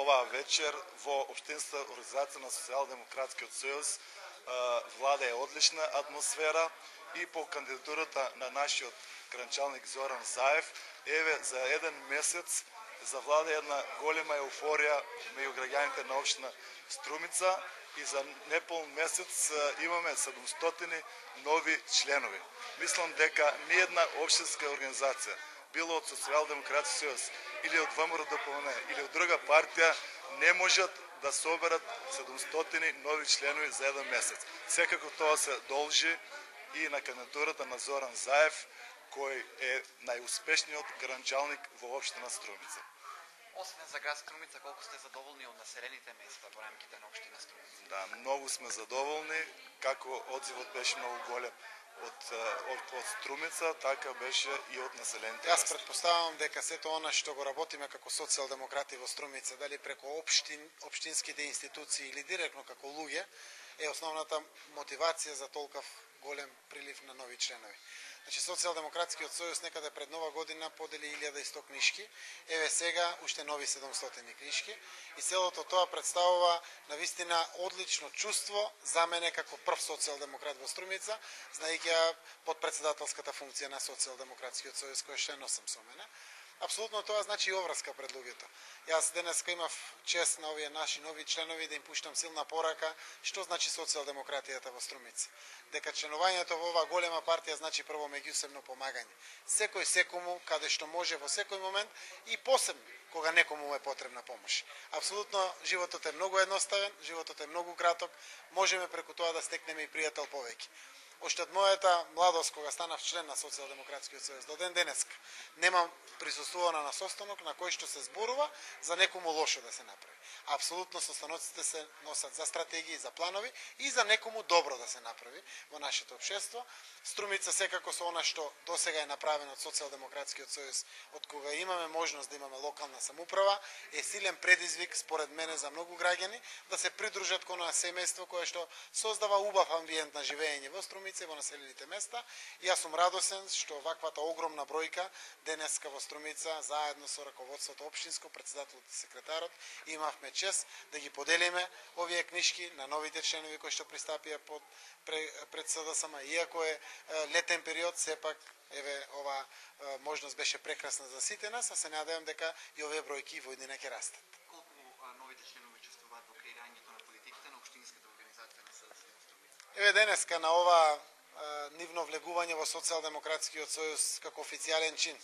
оваа вечер во Општинска организација на Социјалдемократскиот сојуз владее одлична атмосфера и по кандидатурата на нашиот гранчалник Зоран Заев, еве за еден месец завладе една голема еуфорија меѓу граѓаните на општина Струмица и за непол месец имаме 700 нови членови. Мислам дека ниедна општинска организација, било од Социјалдемократски сојуз или од ВМРО-ДПМН или од друга партија, не можат да соберат 700 нови членови за еден месец. Секако тоа се должи и на кандидатурата на Зоран Заев, кој е најуспешниот гранчалник во општина Струмица. Освен за град Струмица, колку сте задоволни од населените места во рамките на општина Струмица? Да, многу сме задоволни, како одзивот беше многу голем од Струмица, така беше и од населените места. Јас претпоставувам дека сето она што го работиме како социјалдемократи во Струмица, дали преку општинските институции или директно како луѓе, е основната мотивација за толков голем прилив на нови членови. Значи, Социјалдемократскиот сојуз некаде пред Нова година подели 1100 книжки, еве сега уште нови 700 книжки и целото тоа представува навистина одлично чувство за мене како прв социјалдемократ во Струмица, знаејќи подпредседателската функција на Социјалдемократскиот сојуз која што носам со мене. Апсолутно тоа значи и обврска пред луѓето. Јас денеска имав чест на овие наши нови членови да им пуштам силна порака што значи социјалдемократијата во Струмица. Дека членувањето во оваа голема партија значи прво меѓусебно помагање. Секој секому каде што може во секој момент и посебно кога некому му е потребна помош. Апсолутно животот е многу едноставен, животот е многу краток, можеме преку тоа да стекнеме и пријател повеќе. Оште од мојата младост, кога станав член на Социјалдемократскиот сојуз, до ден денеска немам присуствувано на состанок на кој што се зборува за некому лошо да се направи. Апсолутно состаноците се носат за стратегии, за планови и за некому добро да се направи во нашето општество. Струмица секако со она што досега е направено од Социјалдемократскиот сојуз, од кога имаме можност да имаме локална самоуправа, е силен предизвик според мене за многу граѓани да се придружат кон семејство кое што создава убав амбиент на живење во Струмица во населените места. И јас сум радосен што ваквата огромна бројка денеска во Струмица заедно со раководството општинско, председателот и секретарот имавме чест да ги поделиме овие книжки на новите членови кои што пристапија пред СДСМ. Иако е летен период, сепак еве ова можност беше прекрасна за сите нас, а се надевам дека и овие бројки во иднина ќе растат. Колку новите членови учествуваат во креирањето на политиките на општинската организација на СДСМ во Струмица? Еве денеска на ова нивно влегување во Социјалдемократскиот сојуз како официјален чин.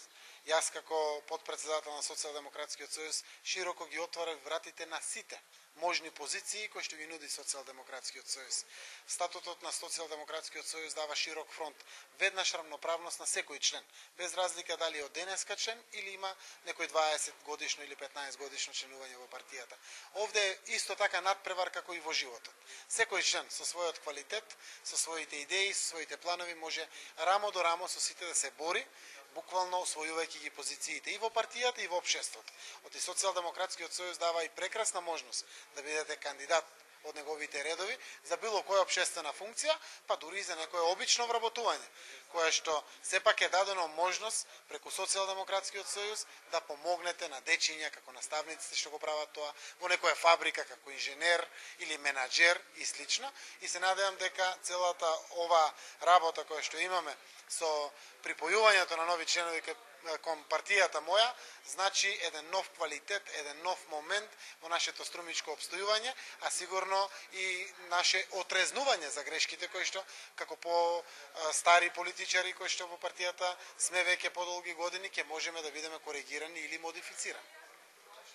Јас како подпредседател на Социјалдемократскиот сојуз широко ги отворив вратите на сите можни позиции кои што ги нуди Социјалдемократскиот сојуз. Статутот на Социјалдемократскиот сојуз дава широк фронт, веднаш равноправност на секој член, без разлика дали е од денеска член или има некој 20 годишно или 15 годишно членување во партијата. Овде е исто така надпревар како и во животот. Секој член со својот квалитет, со своите идеи, со своите планови може рамо до рамо со сите да се бори, буквално освојувајќи ги позициите и во партијата и во општеството. Оти Социјалдемократскиот сојуз дава и прекрасна можност да бидете кандидат од неговите редови за било која општествена функција, па дури и за некое обично вработување, кое што сепак е дадено можност преку Социјалдемократскиот сојуз да помогнете на дечиња како наставниците што го прават тоа, во некоја фабрика како инженер или менаџер и слично. И се надевам дека целата ова работа која што имаме со припојувањето на нови членови кон партијата моја, значи еден нов квалитет, еден нов момент во нашето струмичко обстојување, а сигурно и наше отрезнување за грешките кои што како по стари политичари кои што во партијата сме веќе подолги години ќе можеме да бидеме коригирани или модифицирани.